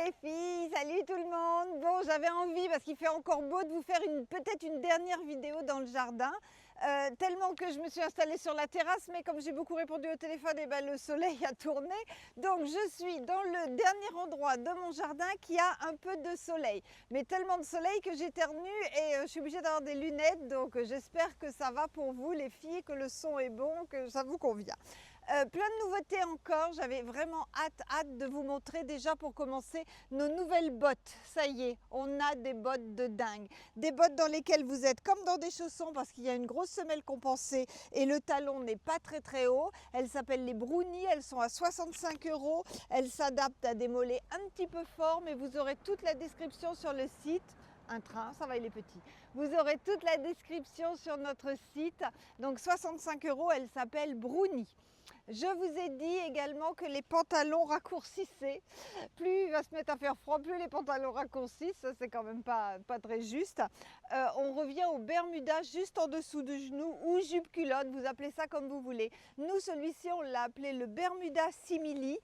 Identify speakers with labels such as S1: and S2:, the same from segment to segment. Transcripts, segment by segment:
S1: les filles, salut tout le monde. Bon, j'avais envie, parce qu'il fait encore beau, de vous faire peut-être une dernière vidéo dans le jardin. Tellement que je me suis installée sur la terrasse, mais comme j'ai beaucoup répondu au téléphone, et ben, le soleil a tourné. Donc je suis dans le dernier endroit de mon jardin qui a un peu de soleil. Mais tellement de soleil que j'éternue et je suis obligée d'avoir des lunettes. Donc j'espère que ça va pour vous les filles, que le son est bon, que ça vous convient. Plein de nouveautés encore, j'avais vraiment hâte de vous montrer déjà pour commencer nos nouvelles bottes. Ça y est, on a des bottes de dingue. Des bottes dans lesquelles vous êtes comme dans des chaussons parce qu'il y a une grosse semelle compensée et le talon n'est pas très haut. Elles s'appellent les Brownie, elles sont à 65 €. Elles s'adaptent à des mollets un petit peu forts, mais vous aurez toute la description sur le site. Un train, ça va, il est petit. Vous aurez toute la description sur notre site. Donc 65 €, elles s'appellent Brownie. Je vous ai dit également que les pantalons raccourcissaient. Plus il va se mettre à faire froid, plus les pantalons raccourcissent. Ça, c'est quand même pas très juste. On revient au Bermuda juste en dessous du genou ou jupe culotte, vous appelez ça comme vous voulez. Nous, celui-ci, on l'a appelé le Bermuda Simili.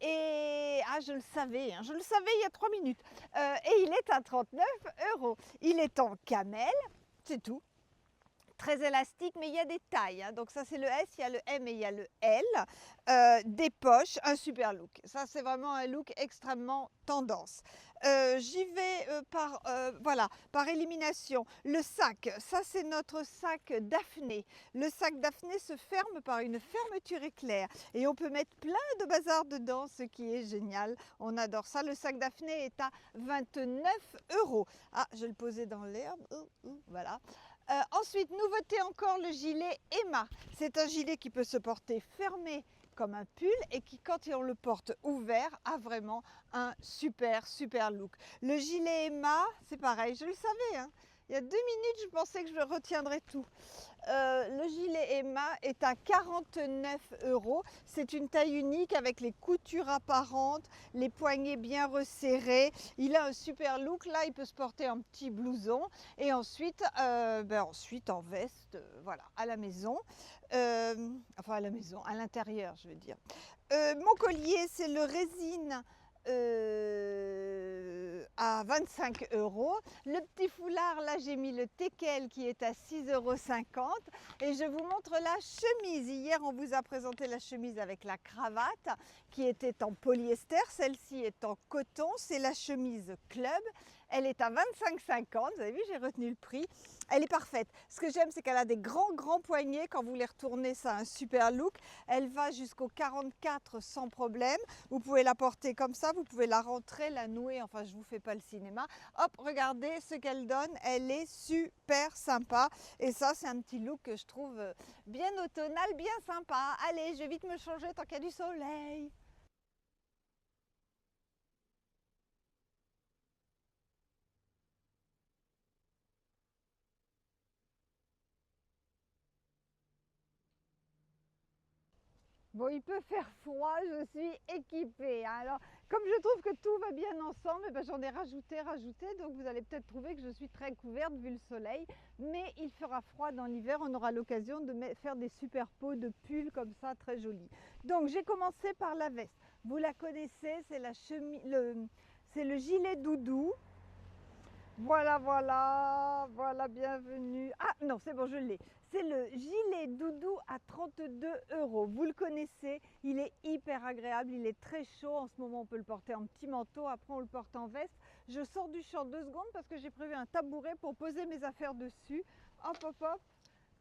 S1: Et je le savais il y a 3 minutes. Et il est à 39 €. Il est en camel, c'est tout. Très élastique, mais il y a des tailles, hein. Donc ça c'est le S, il y a le M et il y a le L. Des poches, un super look. Ça c'est vraiment un look extrêmement tendance. J'y vais par élimination. Le sac, ça c'est notre sac Daphné. Le sac Daphné se ferme par une fermeture éclair et on peut mettre plein de bazar dedans, ce qui est génial. On adore ça. Le sac Daphné est à 29 €. Ah, je vais le poser dans l'herbe. Voilà. Ensuite, nouveauté encore, le gilet Emma. C'est un gilet qui peut se porter fermé comme un pull et qui, quand on le porte ouvert, a vraiment un super look. Le gilet Emma, c'est pareil, je le savais, hein. Il y a 2 minutes, je pensais que je retiendrais tout. Le gilet Emma est à 49 €. C'est une taille unique avec les coutures apparentes, les poignets bien resserrés. Il a un super look. Là, il peut se porter en petit blouson et ensuite en veste, voilà, à la maison. Enfin, à la maison, à l'intérieur, je veux dire. Mon collier, c'est le résine à 25 €. Le petit foulard, là j'ai mis le teckel qui est à 6,50 € et je vous montre la chemise. Hier on vous a présenté la chemise avec la cravate qui était en polyester, celle-ci est en coton, c'est la chemise club. Elle est à 25,50 €, vous avez vu, j'ai retenu le prix. Elle est parfaite. Ce que j'aime, c'est qu'elle a des grands poignets. Quand vous les retournez, ça a un super look. Elle va jusqu'au 44 sans problème. Vous pouvez la porter comme ça, vous pouvez la rentrer, la nouer. Enfin, je ne vous fais pas le cinéma. Hop, regardez ce qu'elle donne. Elle est super sympa. Et ça, c'est un petit look que je trouve bien automnal, bien sympa. Allez, je vais vite me changer tant qu'il y a du soleil. Bon, il peut faire froid, je suis équipée. Alors, comme je trouve que tout va bien ensemble, eh ben, j'en ai rajouté. Donc, vous allez peut-être trouver que je suis très couverte vu le soleil. Mais il fera froid dans l'hiver. On aura l'occasion de faire des super pots de pulls comme ça, très jolis. Donc, j'ai commencé par la veste. Vous la connaissez, c'est c'est le gilet doudou. Voilà, bienvenue. Ah non, c'est bon, je l'ai. C'est le gilet doudou à 32 €. Vous le connaissez, il est hyper agréable, il est très chaud. En ce moment, on peut le porter en petit manteau, après on le porte en veste. Je sors du champ 2 secondes parce que j'ai prévu un tabouret pour poser mes affaires dessus. Hop.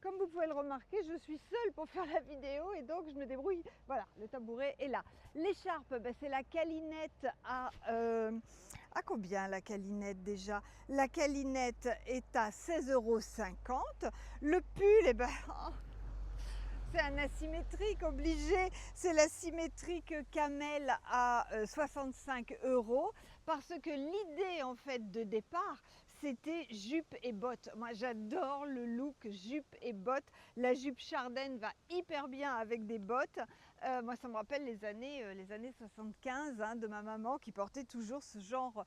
S1: Comme vous pouvez le remarquer, je suis seule pour faire la vidéo et donc je me débrouille. Voilà, le tabouret est là. L'écharpe, c'est la calinette à combien la calinette déjà? La calinette est à 16,50 €. Le pull, c'est un asymétrique obligé. C'est l'asymétrique camel à 65 € parce que l'idée en fait de départ, c'était jupe et bottes. Moi j'adore le look jupe et bottes. La jupe Chardenne va hyper bien avec des bottes. Moi ça me rappelle les années 75, hein, de ma maman qui portait toujours ce genre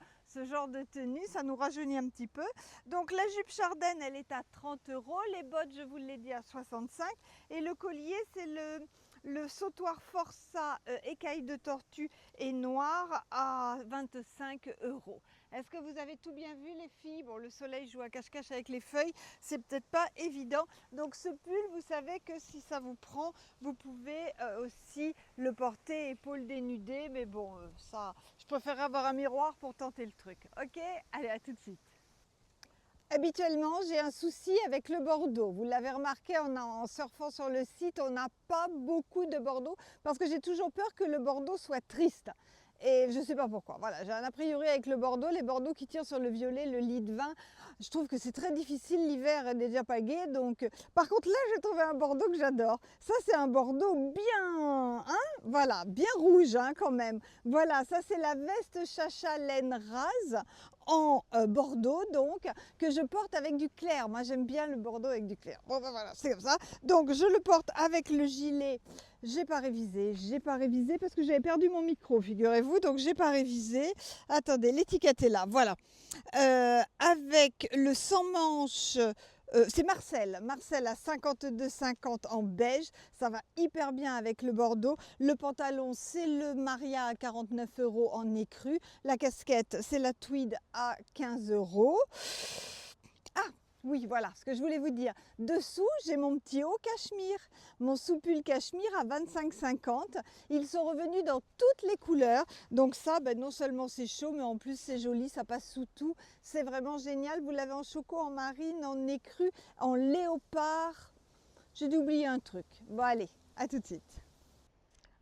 S1: de tenue. Ça nous rajeunit un petit peu. Donc la jupe Chardenne, elle est à 30 €. Les bottes, je vous l'ai dit, à 65 €. Et le collier, c'est Le sautoir Força écaille de tortue et noir à 25 €. Est-ce que vous avez tout bien vu les filles? Bon, le soleil joue à cache-cache avec les feuilles, c'est peut-être pas évident. Donc ce pull, vous savez que si ça vous prend, vous pouvez aussi le porter épaules dénudées. Mais bon, ça, je préfère avoir un miroir pour tenter le truc. Ok? Allez, à tout de suite. Habituellement, j'ai un souci avec le Bordeaux. Vous l'avez remarqué en surfant sur le site, on n'a pas beaucoup de Bordeaux parce que j'ai toujours peur que le Bordeaux soit triste. Et je ne sais pas pourquoi. Voilà, j'ai un a priori avec le Bordeaux. Les Bordeaux qui tirent sur le violet, le lit de vin, je trouve que c'est très difficile. L'hiver est déjà pas gai. Donc, par contre, là, j'ai trouvé un Bordeaux que j'adore. Ça, c'est un Bordeaux bien, hein, voilà, bien rouge hein, quand même. Voilà, ça, c'est la veste Chacha laine rase en Bordeaux, donc, que je porte avec du clair. Moi, j'aime bien le Bordeaux avec du clair. Bon, ben voilà, c'est comme ça. Donc, je le porte avec le gilet. J'ai pas révisé parce que j'avais perdu mon micro, figurez-vous, donc j'ai pas révisé. Attendez, l'étiquette est là, voilà. Avec le sans manche, c'est Marcel à 52,50 en beige, ça va hyper bien avec le Bordeaux. Le pantalon, c'est le Maria à 49 € en écru. La casquette, c'est la tweed à 15 €. Ah oui, voilà ce que je voulais vous dire. Dessous, j'ai mon petit haut cachemire, mon sous-pull cachemire à 25,50. Ils sont revenus dans toutes les couleurs. Donc ça, ben, non seulement c'est chaud, mais en plus c'est joli, ça passe sous tout. C'est vraiment génial. Vous l'avez en choco, en marine, en écru, en léopard. J'ai dû oublier un truc. Bon allez, à tout de suite.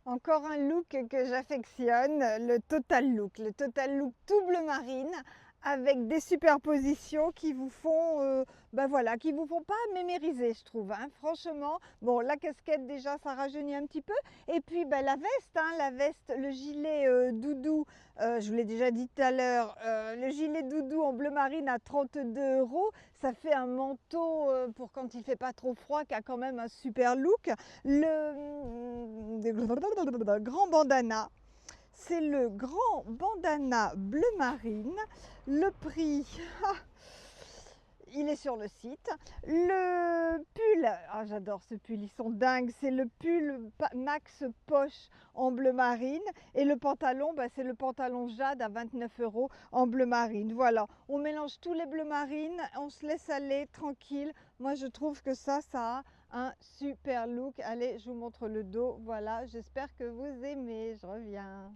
S1: Encore un look que j'affectionne, le Total Look. Le Total Look tout bleu marine avec des superpositions qui vous font, ben voilà, qui vous font pas mémériser, je trouve. Hein. Franchement, bon, la casquette déjà, ça rajeunit un petit peu. Et puis ben, la veste, hein, la veste, le gilet doudou, je vous l'ai déjà dit tout à l'heure, le gilet doudou en bleu marine à 32 €. Ça fait un manteau pour quand il fait pas trop froid, qui a quand même un super look. Le grand bandana. C'est le grand bandana bleu marine. Le prix, il est sur le site. Le pull, ah, j'adore ce pull, ils sont dingues. C'est le pull Max Poche en bleu marine. Et le pantalon, bah, c'est le pantalon Jade à 29 € en bleu marine. Voilà, on mélange tous les bleus marines, on se laisse aller tranquille. Moi, je trouve que ça a un super look. Allez, je vous montre le dos. Voilà, j'espère que vous aimez. Je reviens.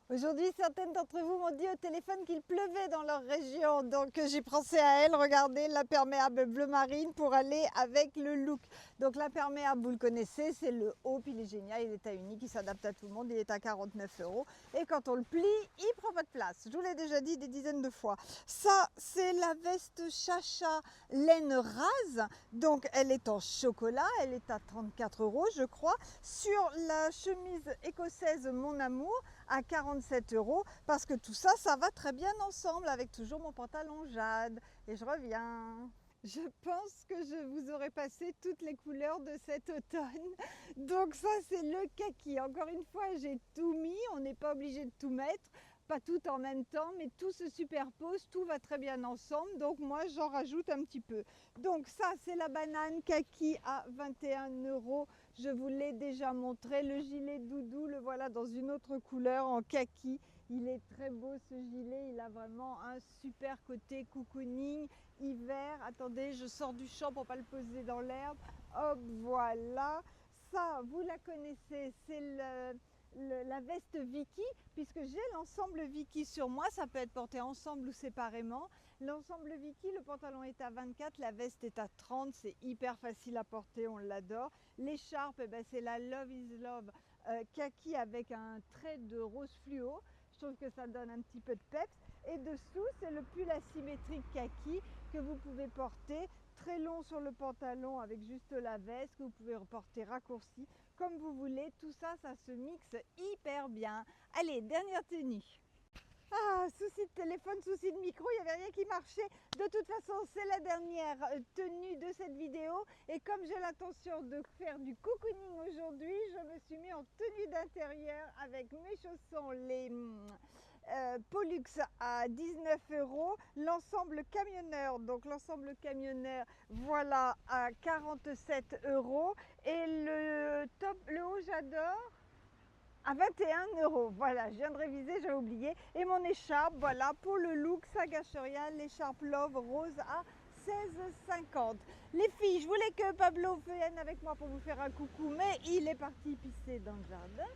S1: Aujourd'hui, certaines d'entre vous m'ont dit au téléphone qu'il pleuvait dans leur région, donc j'ai pensé à elle. Regardez, l'imperméable bleu marine pour aller avec le look. Donc l'imperméable, vous le connaissez, c'est le haut, puis il est génial, il est à unique, il s'adapte à tout le monde, il est à 49 €. Et quand on le plie, il prend pas de place. Je vous l'ai déjà dit des dizaines de fois. Ça, c'est la veste Chacha laine rase, donc elle est en chocolat, elle est à 34 € je crois. Sur la chemise écossaise Mon Amour, à 47 € parce que tout ça, ça va très bien ensemble avec toujours mon pantalon Jade. Et je reviens. Je pense que je vous aurais passé toutes les couleurs de cet automne. Donc ça, c'est le kaki. Encore une fois, j'ai tout mis. On n'est pas obligé de tout mettre. Pas tout en même temps, mais tout se superpose, tout va très bien ensemble. Donc moi, j'en rajoute un petit peu. Donc ça, c'est la banane kaki à 21 €. Je vous l'ai déjà montré. Le gilet doudou, le voilà dans une autre couleur, en kaki. Il est très beau ce gilet, il a vraiment un super côté cocooning, hiver. Attendez, je sors du champ pour ne pas le poser dans l'herbe. Hop, voilà. Ça, vous la connaissez, c'est la veste Vicky, puisque j'ai l'ensemble Vicky sur moi. Ça peut être porté ensemble ou séparément. L'ensemble Vicky, le pantalon est à 24, la veste est à 30, c'est hyper facile à porter, on l'adore. L'écharpe, eh ben, c'est la Love is Love kaki avec un trait de rose fluo. Je trouve que ça donne un petit peu de peps. Et dessous, c'est le pull asymétrique kaki que vous pouvez porter très long sur le pantalon avec juste la veste, que vous pouvez porter raccourci comme vous voulez. Tout ça, ça se mixe hyper bien. Allez, dernière tenue. Ah, souci de téléphone, souci de micro, il n'y avait rien qui marchait. De toute façon, c'est la dernière tenue de cette vidéo. Et comme j'ai l'intention de faire du cocooning aujourd'hui, je me suis mis en tenue d'intérieur avec mes chaussons, Pollux à 19 €, l'ensemble camionneur, donc l'ensemble camionneur, voilà, à 47 € et le haut j'adore à 21 €. Voilà, je viens de réviser, j'avais oublié. Et mon écharpe, voilà, pour le look, ça gâche rien, l'écharpe Love rose à 16,50 €. Les filles, je voulais que Pablo vienne avec moi pour vous faire un coucou, mais il est parti pisser dans le jardin.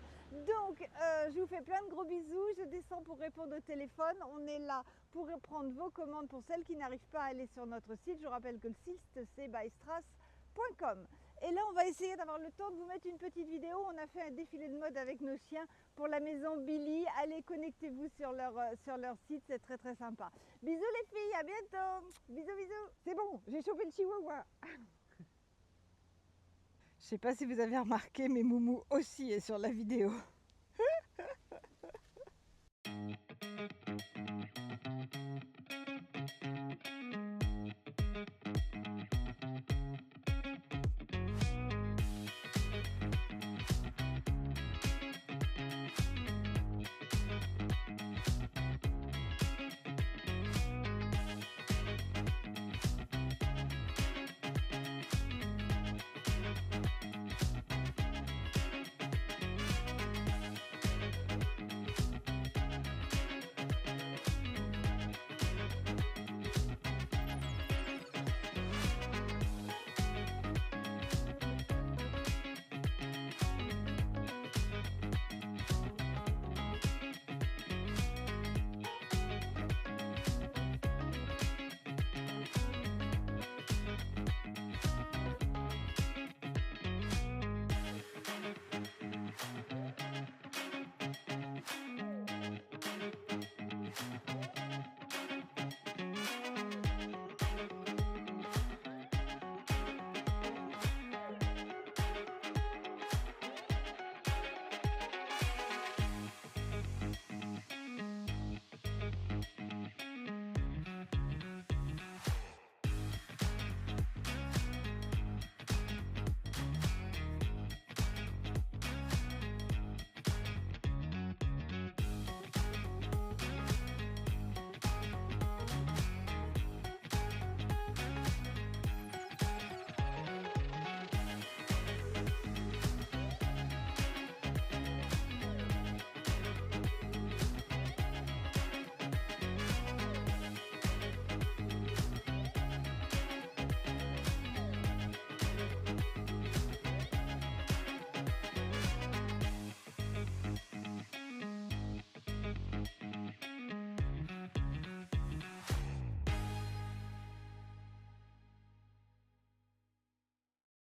S1: Donc, je vous fais plein de gros bisous. Je descends pour répondre au téléphone. On est là pour prendre vos commandes pour celles qui n'arrivent pas à aller sur notre site. Je vous rappelle que le site, c'est bystrass.com. Et là, on va essayer d'avoir le temps de vous mettre une petite vidéo. On a fait un défilé de mode avec nos chiens pour la maison Billy. Allez, connectez-vous sur leur site, c'est très très sympa. Bisous les filles, à bientôt. Bisous, bisous. C'est bon, j'ai chopé le chihuahua. Je sais pas si vous avez remarqué, mais Moumou aussi est sur la vidéo.